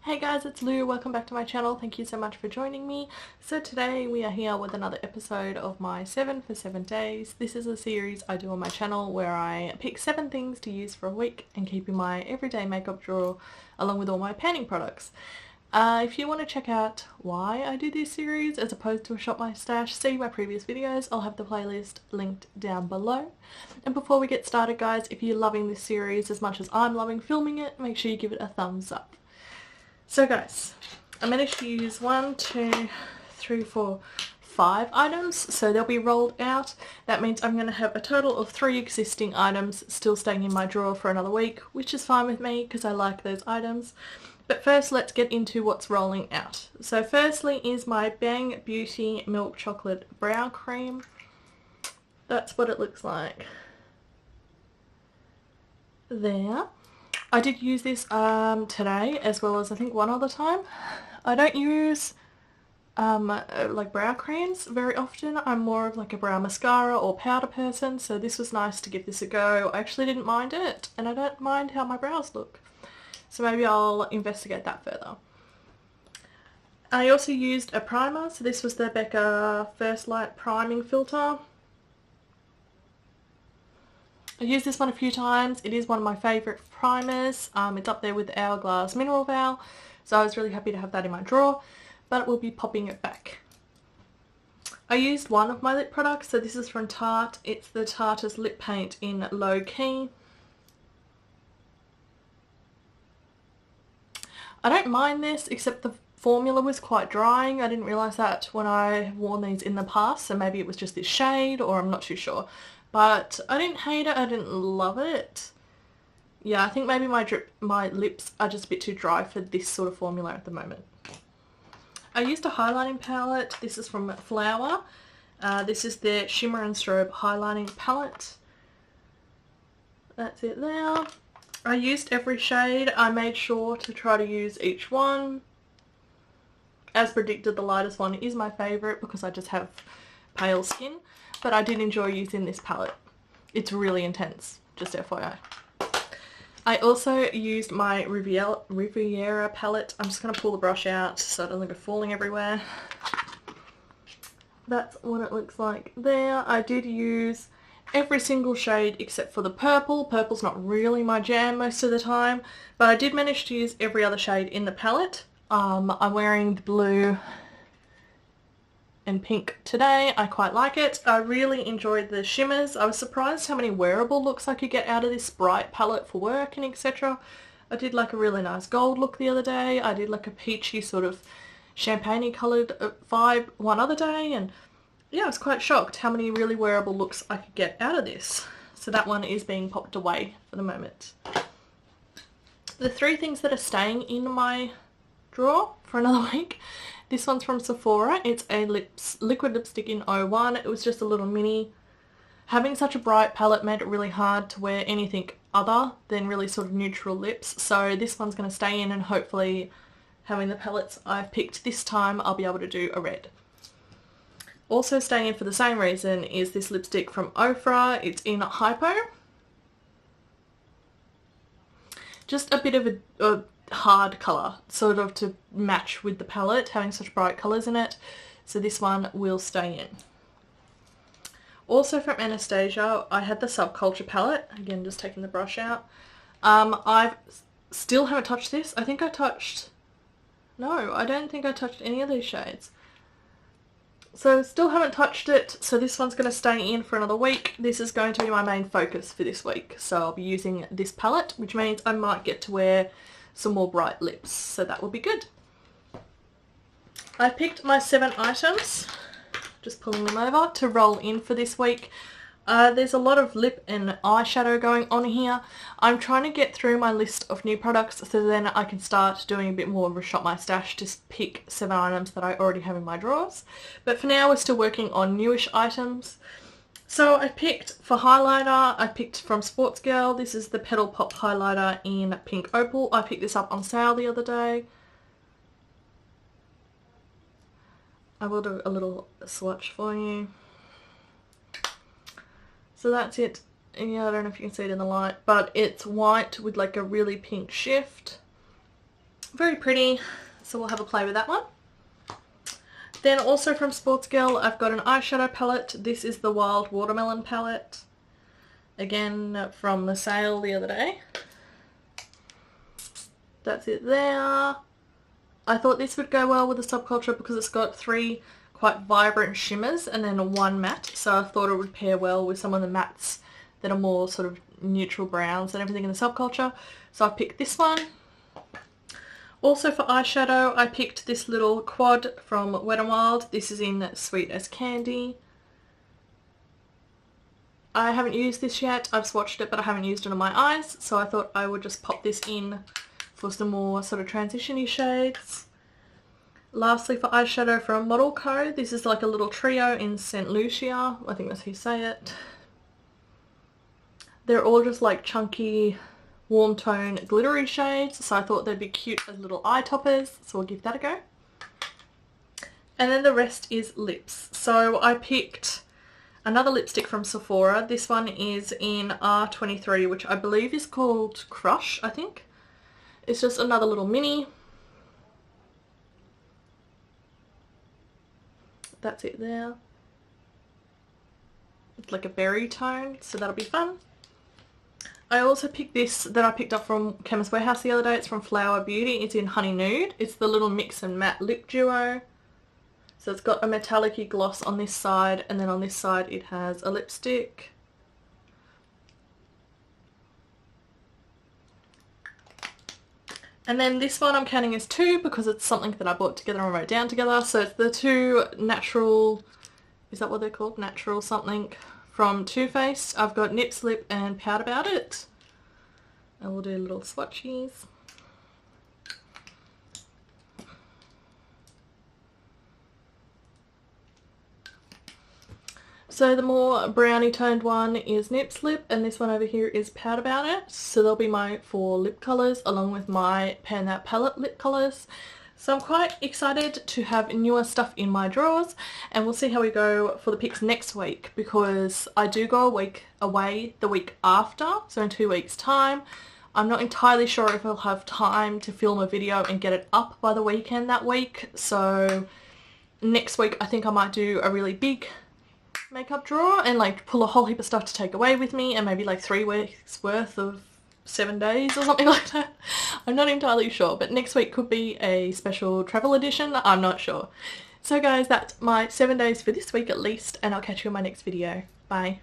Hey guys, it's Lou. Welcome back to my channel. Thank you so much for joining me. So today we are here with another episode of my 7 for 7 days. This is a series I do on my channel where I pick 7 things to use for a week and keep in my everyday makeup drawer along with all my panning products. If you want to check out why I do this series as opposed to a Shop My Stash, see my previous videos. I'll have the playlist linked down below. And before we get started guys, if you're loving this series as much as I'm loving filming it, make sure you give it a thumbs up. So guys, I managed to use 1, 2, 3, 4, 5 items, so they'll be rolled out. That means I'm going to have a total of 3 existing items still staying in my drawer for another week, which is fine with me because I like those items. But first let's get into what's rolling out. So firstly is my Bang Beauty Milk Chocolate Brow Cream. That's what it looks like there. I did use this today as well as I think one other time. I don't use like brow creams very often. I'm more of like a brow mascara or powder person, so this was nice to give this a go. I actually didn't mind it and I don't mind how my brows look. So maybe I'll investigate that further. I also used a primer, so this was the Becca First Light Priming Filter. I've used this one a few times. It is one of my favourite primers. It's up there with Hourglass Mineral Val, so I was really happy to have that in my drawer, but we'll be popping it back. I used one of my lip products, so this is from Tarte. It's the Tarte's Lip Paint in Low Key. I don't mind this, except the formula was quite drying. I didn't realise that when I worn these in the past, so maybe it was just this shade, or I'm not too sure. But I didn't hate it, I didn't love it. Yeah, I think maybe my lips are just a bit too dry for this sort of formula at the moment. I used a highlighting palette. This is from Flower. This is their Shimmer and Strobe highlighting palette. That's it there. I used every shade. I made sure to try to use each one. As predicted, the lightest one is my favourite because I just have pale skin. But I did enjoy using this palette. It's really intense, just FYI. I also used my Riviera palette. I'm just going to pull the brush out so it doesn't go falling everywhere. That's what it looks like there. I did use every single shade except for the purple. Purple's not really my jam most of the time, but I did manage to use every other shade in the palette. I'm wearing the blue and pink today. I quite like it. I really enjoyed the shimmers. I was surprised how many wearable looks I could get out of this bright palette for work and etc. I did like a really nice gold look the other day. I did like a peachy sort of champagne-y coloured vibe one other day, and yeah, I was quite shocked how many really wearable looks I could get out of this. So that one is being popped away for the moment. The 3 things that are staying in my drawer for another week. This one's from Sephora. It's a liquid lipstick in 01. It was just a little mini. Having such a bright palette made it really hard to wear anything other than really sort of neutral lips. So this one's going to stay in, and hopefully having the palettes I've picked this time I'll be able to do a red. Also staying in for the same reason is this lipstick from Ofra. It's in Hypo. Just a bit of a hard colour, sort of to match with the palette, having such bright colours in it. So this one will stay in. Also from Anastasia, I had the Subculture palette. Again, just taking the brush out. I still haven't touched this. I think I touched... No, I don't think I touched any of these shades. So still haven't touched it, so this one's going to stay in for another week. This is going to be my main focus for this week. So I'll be using this palette, which means I might get to wear some more bright lips, so that will be good. I picked my 7 items, just pulling them over, to roll in for this week. There's a lot of lip and eyeshadow going on here. I'm trying to get through my list of new products so then I can start doing a bit more of a Shop My Stash, just pick 7 items that I already have in my drawers. But for now we're still working on newish items. So I picked for highlighter, I picked from Sports Girl. This is the Petal Pop highlighter in Pink Opal. I picked this up on sale the other day. I will do a little swatch for you. So that's it. And yeah, I don't know if you can see it in the light, but it's white with like a really pink shift. Very pretty, so we'll have a play with that one. Then also from Sportsgirl, I've got an eyeshadow palette. This is the Wild Watermelon palette. Again, from the sale the other day. That's it there. I thought this would go well with the Subculture because it's got 3 quite vibrant shimmers and then 1 matte. So I thought it would pair well with some of the mattes that are more sort of neutral browns and everything in the Subculture. So I picked this one. Also for eyeshadow, I picked this little quad from Wet n Wild. This is in Sweet as Candy. I haven't used this yet. I've swatched it, but I haven't used it on my eyes. So I thought I would just pop this in for some more sort of transition-y shades. Lastly, for eyeshadow from Model Co. This is like a little trio in St. Lucia. I think that's how you say it. They're all just like chunky, warm tone, glittery shades. So I thought they'd be cute as little eye toppers. So we'll give that a go. And then the rest is lips. So I picked another lipstick from Sephora. This one is in R23, which I believe is called Crush, I think. It's just another little mini. That's it there. It's like a berry tone, so that'll be fun. I also picked this that I picked up from Chemist Warehouse the other day. It's from Flower Beauty. It's in Honey Nude. It's the little mix and matte lip duo. So it's got a metallic-y gloss on this side, and then on this side it has a lipstick. And then this one I'm counting as 2 because it's something that I bought together and wrote down together. So it's the 2 natural, is that what they're called? Natural something from Too Faced. I've got Nip Slip and Pout About It. And we'll do little swatchies. So the more brownie toned one is Nip Slip, and this one over here is Pout About It. So they'll be my 4 lip colours along with my Pan That Palette lip colours. So I'm quite excited to have newer stuff in my drawers, and we'll see how we go for the picks next week because I do go a week away the week after, so in 2 weeks time. I'm not entirely sure if I'll have time to film a video and get it up by the weekend that week. So next week I think I might do a really big makeup drawer and like pull a whole heap of stuff to take away with me, and maybe like 3 weeks worth of 7 days or something like that. I'm not entirely sure, but next week could be a special travel edition. I'm not sure. So guys, that's my 7 days for this week at least, and I'll catch you in my next video. Bye.